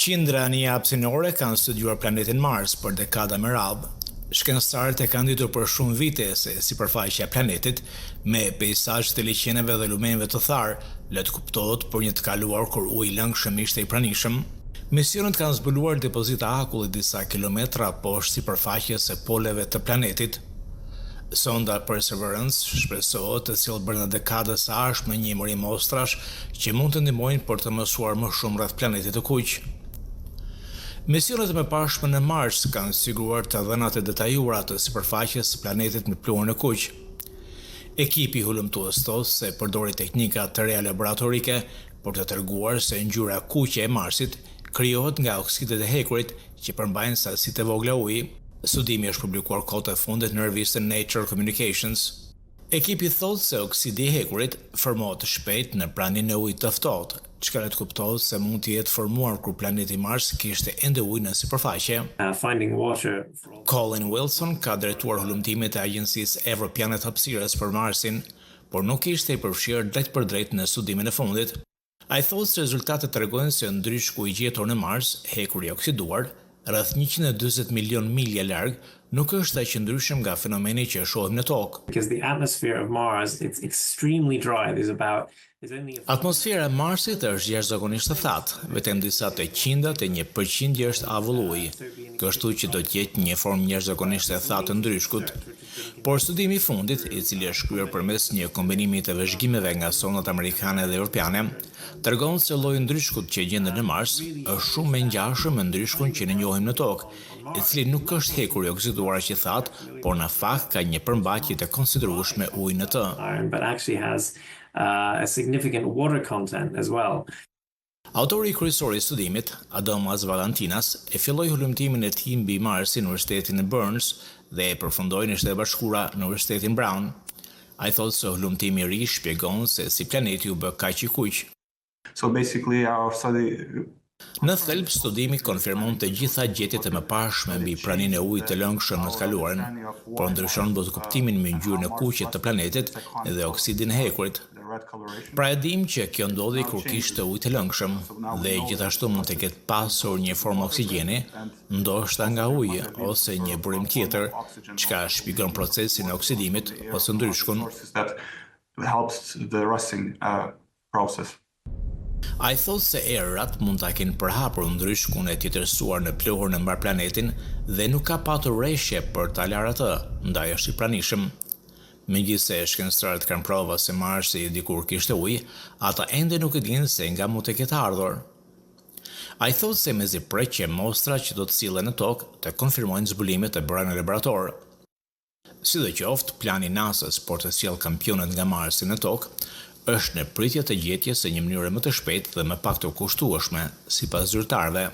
Qindra një hapësinore kanë studiuar planetin Mars për dekada me radhë. Shkencëtarët e kanë ditur për shumë vite se sipërfaqja e planetit, me peizazhe të liqeneve dhe lumenjve të tharë, le të kuptohet për një të kaluar kur uji i lëngshëm ishte i pranishëm. Misionet kanë zbuluar depozita akulli disa kilometra poshtë sipërfaqes së poleve të planetit. Sonda Perseverance shpresohet të sjellë brenda dekadës së ardhshme një mori mostrash që mund të ndihmojnë për të mësuar më shumë rreth planetit të kuq. Misionet e mëparshme në Mars kanë siguruar të dhënat e detajuara të sipërfaqes së planetit me pluhur në kuq. Ekipi hulumtues thotë se përdori teknika të reja laboratorike për të treguar se ngjyra kuqe e Marsit krijohet nga oksidet e hekurit që përmbajnë sasitë e vogla uji. Studimi është publikuar kohët e fundit në revistën Nature Communications. Ekipi thotë se oksidi i hekurit formohet shpejt në praninë e ujit të ftohtë, çka le të kuptohet se mund të jetë formuar kur planeti Mars kishte ende ujë në sipërfaqe. Colin Wilson ka drejtuar hulumtimit e Agjencisë Evropiane të Hapësirës për Marsin, por nuk ishte i përfshirë drejt për drejt në studimin e fundit. Ai thotë se rezultatet tregojnë se ndryshku i gjetur në Mars, hekuri i oksiduar, rreth 140 milion milje larg, nuk është aq i ndryshëm nga fenomeni që shohim në tokë. Atmosfera e Marsit është jashtëzakonisht e thatë, vetëm disa të qindat e 1% është avull uji, kështu që do të jetë një formë jashtëzakonisht e thatë të ndryshkut. Por studimi i fundit, i cili është kryer përmes një kombinimi të vëzhgimeve nga sondat amerikane dhe europiane, tregon se lloji i ndryshkut që gjendet në Mars është shumë më i ngjashëm me ndryshkun që ne njohim në tokë, i cili nuk është hekur i oksiduar aq i thatë, por në fakt ka një përmbajtje të konsiderueshme uji në të. A significant water content as well. Autori kryesor i studimit, Adomas Valantinas, e filloi hulumtimin e tij mbi Marsin në Universitetin e Burns dhe e përfundoi në Shtetet e Bashkuara në Universitetin Brown. Ai thotë se hulumtimi i ri shpjegon se si planeti u bë kaq i kuq. Në thelb, studimi konfirmon të gjitha gjetjet e mëparshme mbi praninë e ujit të lëngshëm në të kaluarën, por ndryshon buzëkuptimin me ngjyrën e kuqe të planetit dhe oksidin e hekurit. Pra e dim që kjo ndodhi kur kishte ujë të lëngshëm dhe gjithashtu mund të ketë pasur një formë oksigjeni, ndoshta nga uji ose një burim tjetër, çka shpjegon procesin e oksidimit ose ndryshkun. Ai thotë se erërat mund ta kenë përhapur ndryshkun e tjetërsuar në pluhur në mbar planetin dhe nuk ka patur rreshje për ta larë atë, ndaj është i pranishëm. Megjithse shkencëtarët kanë prova se Marsi dikur kishte ujë, ata ende nuk e dinë se nga mund të ketë ardhur. Ai thotë se mezi preqje mostra që do të sillen në tokë të konfirmojnë zbulimet e bëra në laborator. Sidoqoftë, plani i NASA-s për të sjellë kampionët nga Marsi në tokë është në pritje të gjetjes së një mënyre më të shpejtë dhe më pak të kushtueshme, sipas zyrtarëve.